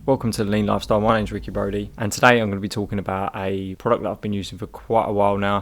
Welcome to the Lean Lifestyle. My name's Ricky Brody, and today I'm going to be talking about a product that I've been using for quite a while now.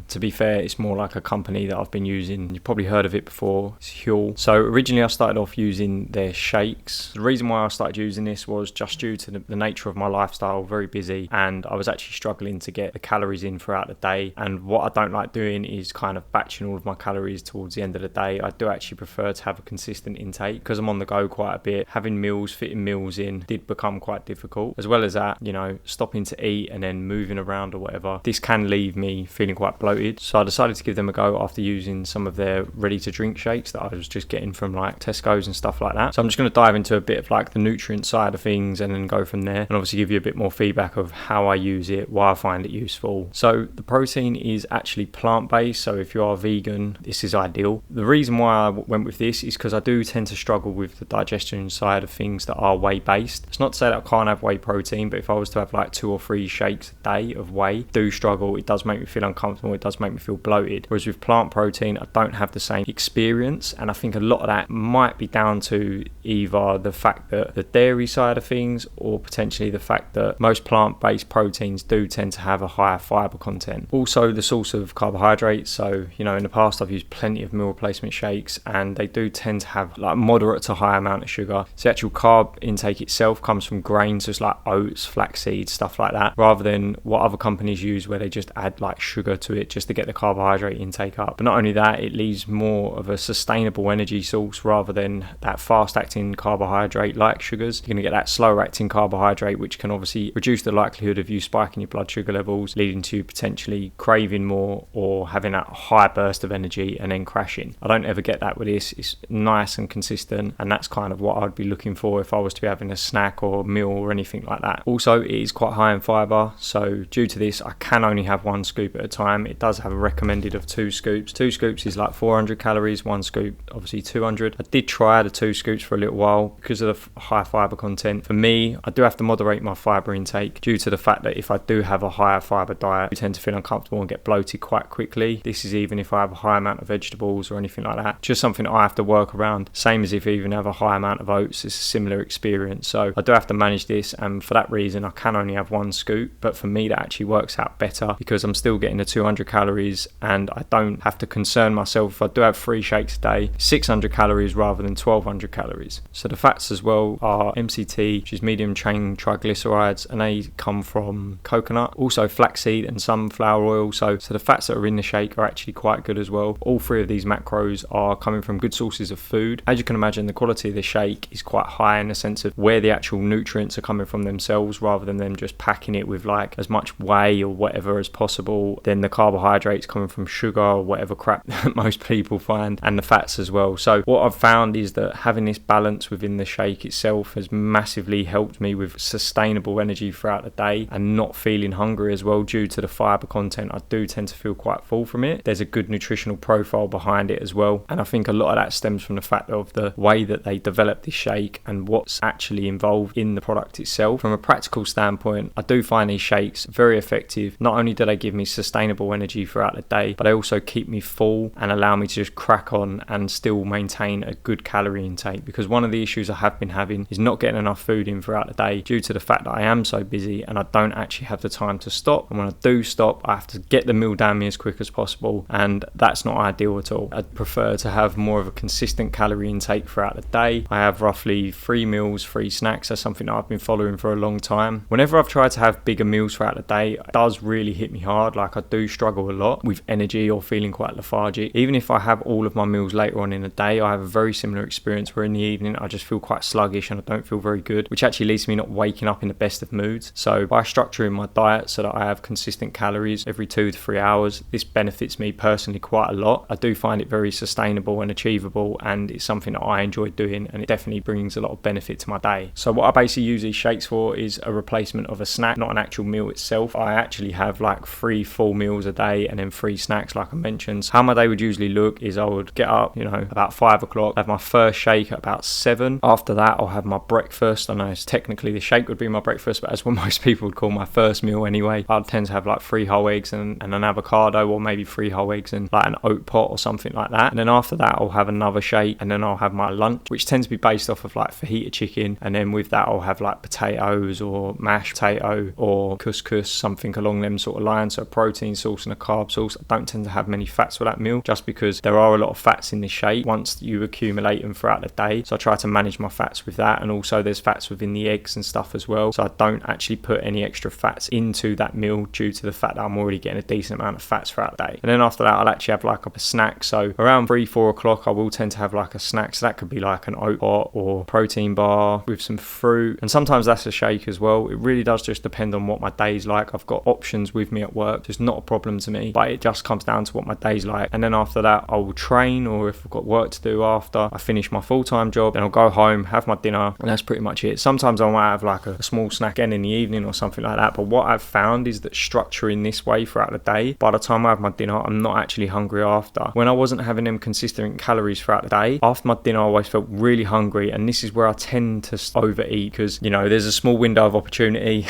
To be fair, it's more like a company that I've been using. You've probably heard of it before. It's Huel. So originally I started off using their shakes. The reason why I started using this was just due to the nature of my lifestyle, very busy, and I was actually struggling to get the calories in throughout the day. And what I don't like doing is kind of batching all of my calories towards the end of the day. I do actually prefer to have a consistent intake because I'm on the go quite a bit. Having meals, fitting meals in did become quite difficult. As well as that, stopping to eat and then moving around or whatever, this can leave me feeling quite bloated. So I decided to give them a go after using some of their ready to drink shakes that I was just getting from like Tesco's and stuff like that. So I'm just going to dive into a bit of like the nutrient side of things and then go from there, and obviously give you a bit more feedback of how I use it, why I find it useful. So the protein is actually plant-based, so if you are vegan, this is ideal. The reason why I went with this is because I do tend to struggle with the digestion side of things that are whey-based. It's not to say that I can't have whey protein, but if I was to have like 2 or 3 shakes a day of whey, I do struggle. It does make me feel uncomfortable. It does make me feel bloated. Whereas with plant protein, I don't have the same experience, and I think a lot of that might be down to either the fact that the dairy side of things, or potentially the fact that most plant-based proteins do tend to have a higher fiber content. Also the source of carbohydrates. So in the past I've used plenty of meal replacement shakes, and they do tend to have like moderate to high amount of sugar. So the actual carb intake itself comes from grains, just like oats, flax seeds, stuff like that, rather than what other companies use where they just add like sugar to it just to get the carbohydrate intake up. But not only that, it leaves more of a sustainable energy source rather than that fast acting carbohydrate like sugars. You're going to get that slower acting carbohydrate, which can obviously reduce the likelihood of you spiking your blood sugar levels, leading to potentially craving more or having that high burst of energy and then crashing. I don't ever get that with this. It's nice and consistent, and that's kind of what I'd be looking for if I was to be having a snack or meal or anything like that. Also, it is quite high in fiber, so due to this I can only have 1 scoop at a time. It does have a recommended of 2 scoops. 2 scoops is like 400 calories, 1 scoop obviously 200. I did try the 2 scoops for a little while because of the high fiber content. For me, I do have to moderate my fiber intake due to the fact that if I do have a higher fiber diet, I tend to feel uncomfortable and get bloated quite quickly. This is even if I have a high amount of vegetables or anything like that. Just something I have to work around. Same as if I even have a high amount of oats, it's a similar experience. So I do have to manage this, and for that reason I can only have 1 scoop, but for me that actually works out better because I'm still getting the 200 calories and I don't have to concern myself if I do have 3 shakes a day, 600 calories rather than 1200 calories. So the fats as well are MCT, which is medium chain triglycerides, and they come from coconut, also flaxseed and sunflower oil. So the fats that are in the shake are actually quite good as well. All 3 of these macros are coming from good sources of food. As you can imagine, the quality of the shake is quite high in the sense of where the actual nutrients are coming from themselves, rather than them just packing it with like as much whey or whatever as possible. Then the carbohydrates coming from sugar or whatever crap that most people find, and the fats as well. So what I've found is that having this balance within the shake itself has massively helped me with sustainable energy throughout the day and not feeling hungry as well. Due to the fiber content, I do tend to feel quite full from it. There's a good nutritional profile behind it as well, and I think a lot of that stems from the fact of the way that they develop this shake and what's actually involved in the product itself. From a practical standpoint, I do find these shakes very effective. Not only do they give me sustainable energy throughout the day, but they also keep me full and allow me to just crack on and still maintain a good calorie intake, because one of the issues I have been having is not getting enough food in throughout the day due to the fact that I am so busy and I don't actually have the time to stop. And when I do stop, I have to get the meal down me as quick as possible, and that's not ideal at all. I'd prefer to have more of a consistent calorie intake throughout the day. I have roughly 3 meals, 3 snacks. That's something that I've been following for a long time. Whenever I've tried to have bigger meals throughout the day, it does really hit me hard. Like I do struggle a lot with energy or feeling quite lethargic. Even if I have all of my meals later on in the day, I have a very similar experience where in the evening I just feel quite sluggish and I don't feel very good, which actually leads to me not waking up in the best of moods. So by structuring my diet so that I have consistent calories every 2 to 3 hours, this benefits me personally quite a lot. I do find it very sustainable and achievable, and it's something that I enjoy doing, and it definitely brings a lot of benefit to my day. So what I basically use these shakes for is a replacement of a snack, not an actual meal itself. I actually have like 3 full meals a day and then 3 snacks like I mentioned. How my day would usually look is I would get up, about 5 o'clock, have my first shake at about 7. After that I'll have my breakfast. I know it's technically the shake would be my breakfast, but that's what most people would call my first meal anyway. I'd tend to have like 3 whole eggs and an avocado, or maybe 3 whole eggs and like an oat pot or something like that. And then after that I'll have another shake, and then I'll have my lunch, which tends to be based off of like fajita chicken, and then with that I'll have like potatoes or mashed potato or couscous, something along them sort of lines. So a protein source and a carb source. I don't tend to have many fats for that meal just because there are a lot of fats in this shake once you accumulate them throughout the day. So I try to manage my fats with that, and also there's fats within the eggs and stuff as well. So I don't actually put any extra fats into that meal due to the fact that I'm already getting a decent amount of fats throughout the day. And then after that, I'll actually have like a snack. So around 3-4 o'clock, I will tend to have like a snack. So that could be like an oat pot or protein bar with some fruit, and sometimes that's a shake as well. It really does just depend on what my day's like. I've got options with me at work, so it's not a problem to me, but it just comes down to what my day's like. And then after that, I will train, or if I've got work to do after I finish my full-time job, then I'll go home, have my dinner, and that's pretty much it. Sometimes I might have like a small snack again in the evening or something like that, but what I've found is that structuring this way throughout the day, by the time I have my dinner, I'm not actually hungry after. When I wasn't having them consistent calories throughout the day, after my dinner I always felt really hungry, and this is where I tend to overeat because, you know, there's a small window of opportunity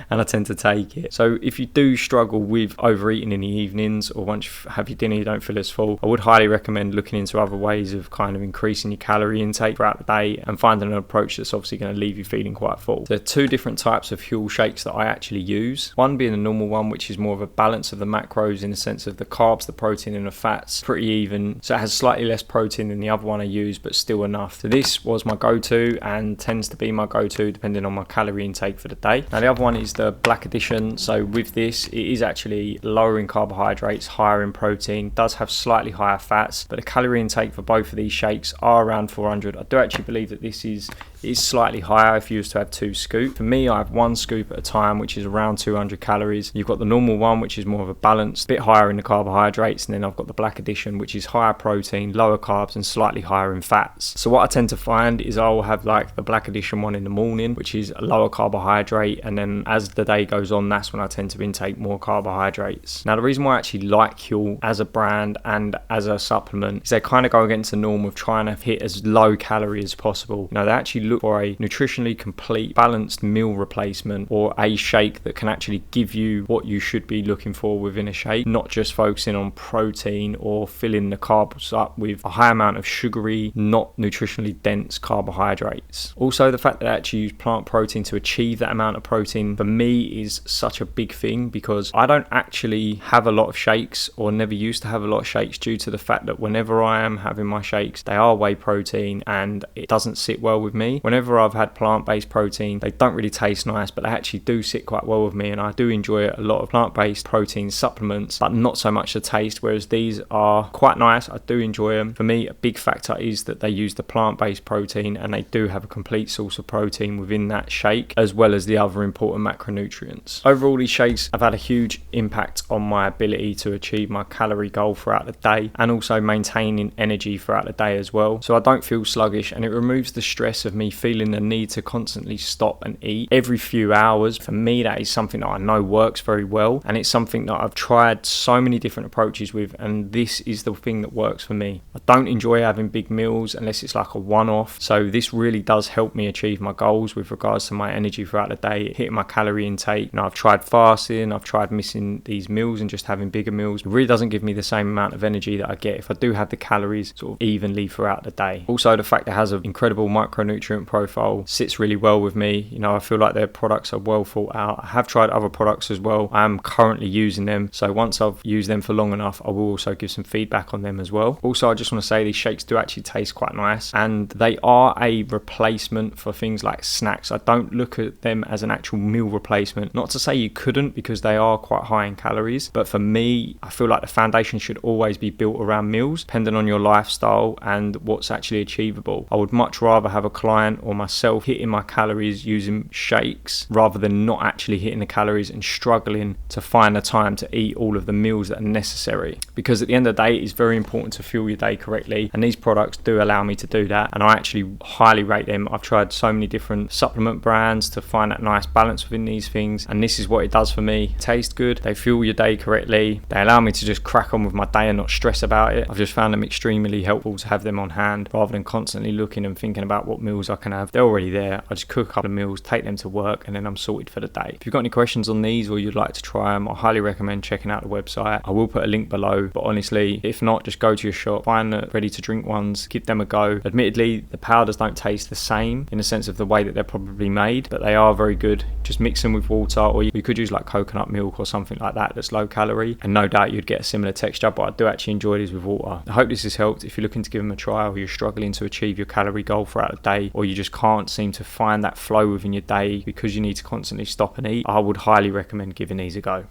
and I tend to take it. So if you do struggle with overeating in the evenings, or once you have your dinner you don't feel as full, I would highly recommend looking into other ways of kind of increasing your calorie intake throughout the day and finding an approach that's obviously going to leave you feeling quite full. There are two different types of Huel shakes that I actually use. One being the normal one, which is more of a balance of the macros in the sense of the carbs, the protein and the fats, pretty even. So it has slightly less protein than the other one I use, but still enough. So this was my go-to and tends to be my go-to depending on my calorie intake for the day. Now the other one is the black edition. So with this, it is actually lower in carbohydrates, higher in protein, does have slightly higher fats, but the calorie intake for both of these shakes are around 400. I do actually believe that this is slightly higher if you was to have 2 scoops. For me, I have 1 scoop at a time, which is around 200 calories. You've got the normal one, which is more of a balance, bit higher in the carbohydrates, and then I've got the black edition, which is higher protein, lower carbs, and slightly higher in fats. So what I tend to find is I'll have like the black edition one in the morning, which is a lower carbohydrate, and then as the day goes on, that's when I tend to intake more carbohydrates. Now the reason why I actually like Huel as a brand and as a supplement is they kind of go against the norm of trying to hit as low calorie as possible. You know, they actually look for a nutritionally complete balanced meal replacement, or a shake that can actually give you what you should be looking for within a shake, not just focusing on protein or filling the carbs up with a high amount of sugary, not nutritionally dense carbohydrates. Also, the fact that I actually use plant protein to achieve that amount of protein for me is such a big thing, because I don't actually have a lot of shakes, or never used to have a lot of shakes, due to the fact that whenever I am having my shakes, they are whey protein and it doesn't sit well with me. Whenever I've had plant-based protein, they don't really taste nice, but they actually do sit quite well with me, and I do enjoy a lot of plant-based protein supplements, but not so much the taste, whereas these are quite nice. I do enjoy them. For me, a big factor is that they use the plant-based protein, and they do have a complete source of protein within that shake, as well as the other important macronutrients. Overall, these shakes have had a huge impact on my ability to achieve my calorie goal throughout the day, and also maintaining energy throughout the day as well. So I don't feel sluggish, and it removes the stress of me feeling the need to constantly stop and eat every few hours. For me, that is something that I know works very well, and it's something that I've tried so many different approaches with, and this is the thing that works for me. I don't enjoy having big meals unless it's like a one-off, so this really does help me achieve my goals with regards to my energy throughout the day, hitting my calorie intake. You know, I've tried fasting, I've tried missing these meals and just having bigger meals. It really doesn't give me the same amount of energy that I get if I do have the calories sort of evenly throughout the day. Also, the fact that it has an incredible micronutrient profile sits really well with me. You know, I feel like their products are well thought out. I have tried other products as well. I am currently using them, so once I've used them for long enough, I will also give some feedback on them as well. Also, I just want to say these shakes do actually taste quite nice, and they are a replacement for things like snacks. I don't look at them as an actual meal replacement. Not to say you couldn't, because they are quite high in calories, but for me, I feel like the foundation should always be built around meals, depending on your lifestyle and what's actually achievable. I would much rather have a client or myself hitting my calories using shakes rather than not actually hitting the calories and struggling to find the time to eat all of the meals that are necessary, because at the end of the day, it's very important to fuel your day correctly, and these products do allow me to do that, and I actually highly rate them. I've tried so many different supplement brands to find that nice balance within these things, and this is what it does for me. Taste good, they fuel your day correctly, they allow me to just crack on with my day and not stress about it. I've just found them extremely helpful to have them on hand rather than constantly looking and thinking about what meals I can have. They're already there. I just cook a couple of meals, take them to work, and then I'm sorted for the day. If you've got any questions on these or you'd like to try them, I highly recommend checking out the website. I will put a link below, but honestly, if not, just go to your shop, find the ready to drink ones, give them a go. Admittedly, the powders don't taste the same in the sense of the way that they're probably made, but they are very good. Just mix them with water, or you could use like coconut milk or something like that that's low calorie, and no doubt you'd get a similar texture, but I do actually enjoy these with water. I hope this has helped. If you're looking to give them a try, or you're struggling to achieve your calorie goal throughout the day, or you just can't seem to find that flow within your day because you need to constantly stop and eat, I would highly recommend giving these a go.